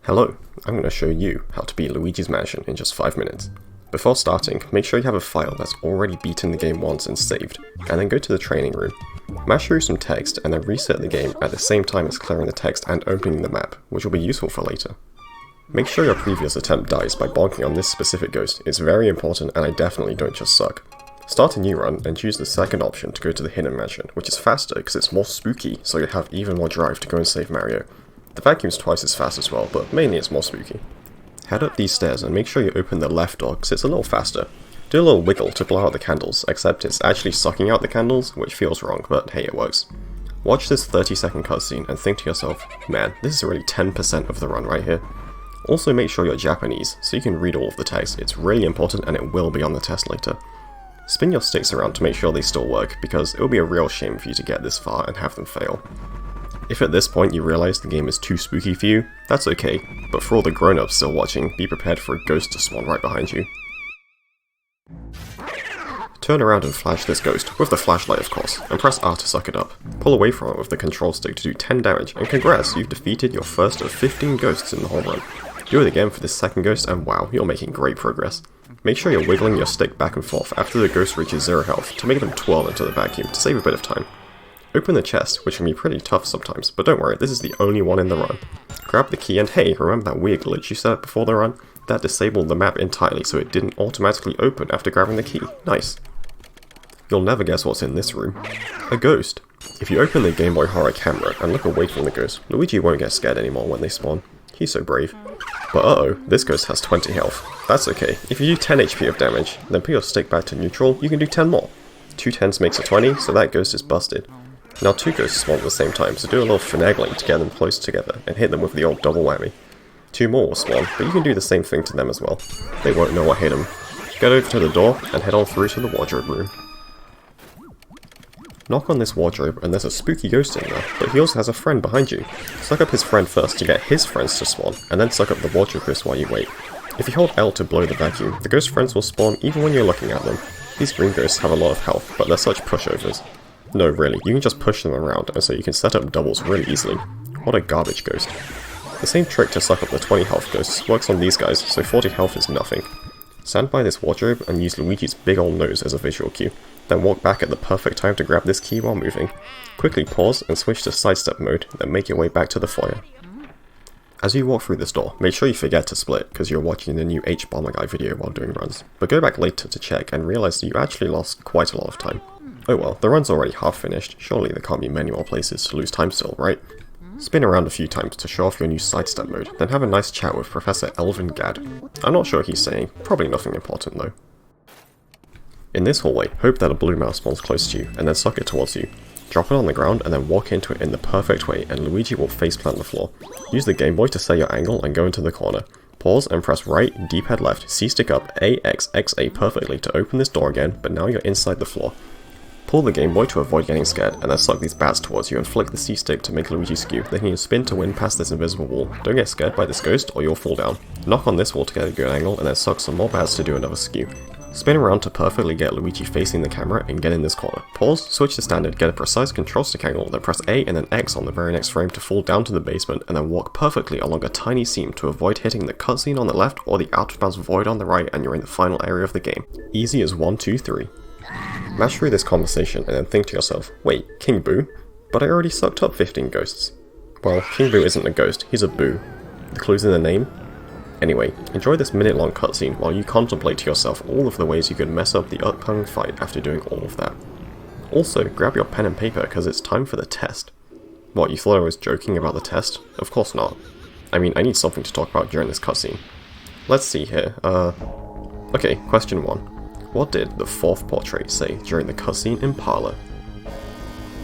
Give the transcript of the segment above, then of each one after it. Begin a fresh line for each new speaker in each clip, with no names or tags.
Hello, I'm going to show you how to beat Luigi's Mansion in just 5 minutes. Before starting, make sure you have a file that's already beaten the game once and saved, and then go to the training room. Mash through some text and then reset the game at the same time as clearing the text and opening the map, which will be useful for later. Make sure your previous attempt dies by bonking on this specific ghost, it's very important and I definitely don't just suck. Start a new run and choose the second option to go to the hidden mansion, which is faster because it's more spooky, so you have even more drive to go and save Mario. The vacuum's twice as fast as well, but mainly it's more spooky. Head up these stairs and make sure you open the left door because it's a little faster. Do a little wiggle to blow out the candles, except it's actually sucking out the candles, which feels wrong, but hey, it works. Watch this 30-second cutscene and think to yourself, man, this is already 10% of the run right here. Also make sure you're Japanese, so you can read all of the text, it's really important and it will be on the test later. Spin your sticks around to make sure they still work, because it will be a real shame for you to get this far and have them fail. If at this point you realise the game is too spooky for you, that's okay, but for all the grown-ups still watching, be prepared for a ghost to spawn right behind you. Turn around and flash this ghost, with the flashlight of course, and press R to suck it up. Pull away from it with the control stick to do 10 damage, and congrats, you've defeated your first of 15 ghosts in the whole run. Do it again for this second ghost and wow, you're making great progress. Make sure you're wiggling your stick back and forth after the ghost reaches 0 health to make them twirl into the vacuum to save a bit of time. Open the chest, which can be pretty tough sometimes, but don't worry, this is the only one in the run. Grab the key and hey, remember that weird glitch you set up before the run? That disabled the map entirely so it didn't automatically open after grabbing the key. Nice. You'll never guess what's in this room. A ghost. If you open the Game Boy Horror camera and look away from the ghost, Luigi won't get scared anymore when they spawn. He's so brave. But uh-oh, this ghost has 20 health. That's okay. If you do 10 HP of damage, then put your stick back to neutral, you can do 10 more. 2 10s makes a 20, so that ghost is busted. Now 2 ghosts spawn at the same time, so do a little finagling to get them close together, and hit them with the old double whammy. 2 more will spawn, but you can do the same thing to them as well. They won't know what hit them. Get over to the door, and head on through to the wardrobe room. Knock on this wardrobe, and there's a spooky ghost in there, but he also has a friend behind you. Suck up his friend first to get his friends to spawn, and then suck up the wardrobe ghost while you wait. If you hold L to blow the vacuum, the ghost friends will spawn even when you're looking at them. These green ghosts have a lot of health, but they're such pushovers. No, really, you can just push them around, and so you can set up doubles really easily. What a garbage ghost. The same trick to suck up the 20 health ghosts works on these guys, so 40 health is nothing. Stand by this wardrobe and use Luigi's big old nose as a visual cue, then walk back at the perfect time to grab this key while moving. Quickly pause and switch to sidestep mode, then make your way back to the foyer. As you walk through this door, make sure you forget to split, because you're watching the new H-Bomber Guy video while doing runs, but go back later to check and realise that you actually lost quite a lot of time. Oh well, the run's already half finished, surely there can't be many more places to lose time still, right? Spin around a few times to show off your new sidestep mode, then have a nice chat with Professor Elvin Gadd. I'm not sure what he's saying, probably nothing important though. In this hallway, hope that a blue mouse spawns close to you, and then suck it towards you. Drop it on the ground and then walk into it in the perfect way, and Luigi will faceplant the floor. Use the Game Boy to set your angle and go into the corner. Pause and press right, D-pad left, C-stick up, A, X, X, A perfectly to open this door again, but now you're inside the floor. Pull the Game Boy to avoid getting scared, and then suck these bats towards you and flick the C-stick to make Luigi skew, then you can spin to win past this invisible wall. Don't get scared by this ghost or you'll fall down. Knock on this wall to get a good angle, and then suck some more bats to do another skew. Spin around to perfectly get Luigi facing the camera and get in this corner. Pause, switch to standard, get a precise control stick angle, then press A and then X on the very next frame to fall down to the basement, and then walk perfectly along a tiny seam to avoid hitting the cutscene on the left or the out of bounds void on the right, and you're in the final area of the game. Easy as 1, 2, 3. Mash through this conversation and then think to yourself, wait, King Boo? But I already sucked up 15 ghosts. Well, King Boo isn't a ghost, he's a boo. The clue's in the name? Anyway, enjoy this minute-long cutscene while you contemplate to yourself all of the ways you could mess up the upcoming fight after doing all of that. Also, grab your pen and paper because it's time for the test. What, you thought I was joking about the test? Of course not. I mean, I need something to talk about during this cutscene. Let's see here, Okay, question 1. What did the 4th portrait say during the cutscene in Parlor?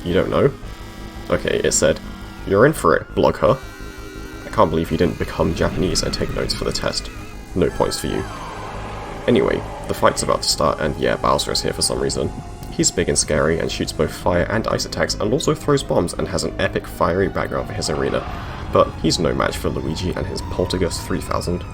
You don't know? Okay, it said, "You're in for it, Blugher." I can't believe you didn't become Japanese and take notes for the test. No points for you. Anyway, the fight's about to start, and yeah, Bowser is here for some reason. He's big and scary and shoots both fire and ice attacks and also throws bombs and has an epic fiery background for his arena. But he's no match for Luigi and his Poltergust 3000.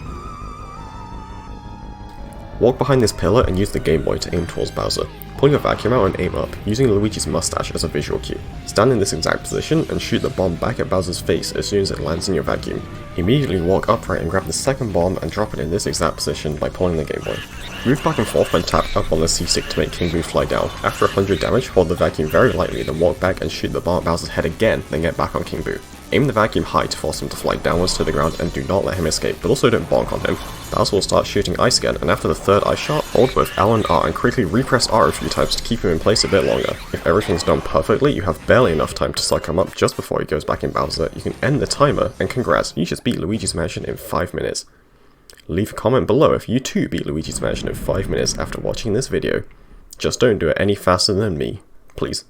Walk behind this pillar and use the Game Boy to aim towards Bowser. Pull your vacuum out and aim up, using Luigi's mustache as a visual cue. Stand in this exact position and shoot the bomb back at Bowser's face as soon as it lands in your vacuum. Immediately walk upright and grab the second bomb and drop it in this exact position by pulling the Game Boy. Move back and forth and tap up on the C-stick to make King Boo fly down. After 100 damage, hold the vacuum very lightly, then walk back and shoot the bomb at Bowser's head again, then get back on King Boo. Aim the vacuum high to force him to fly downwards to the ground and do not let him escape, but also don't bonk on him. Bowser will start shooting ice again, and after the third ice shot, hold both L and R and quickly repress R a few times to keep him in place a bit longer. If everything's done perfectly, you have barely enough time to suck him up just before he goes back in Bowser, you can end the timer, and congrats, you just beat Luigi's Mansion in 5 minutes. Leave a comment below if you too beat Luigi's Mansion in 5 minutes after watching this video. Just don't do it any faster than me, please.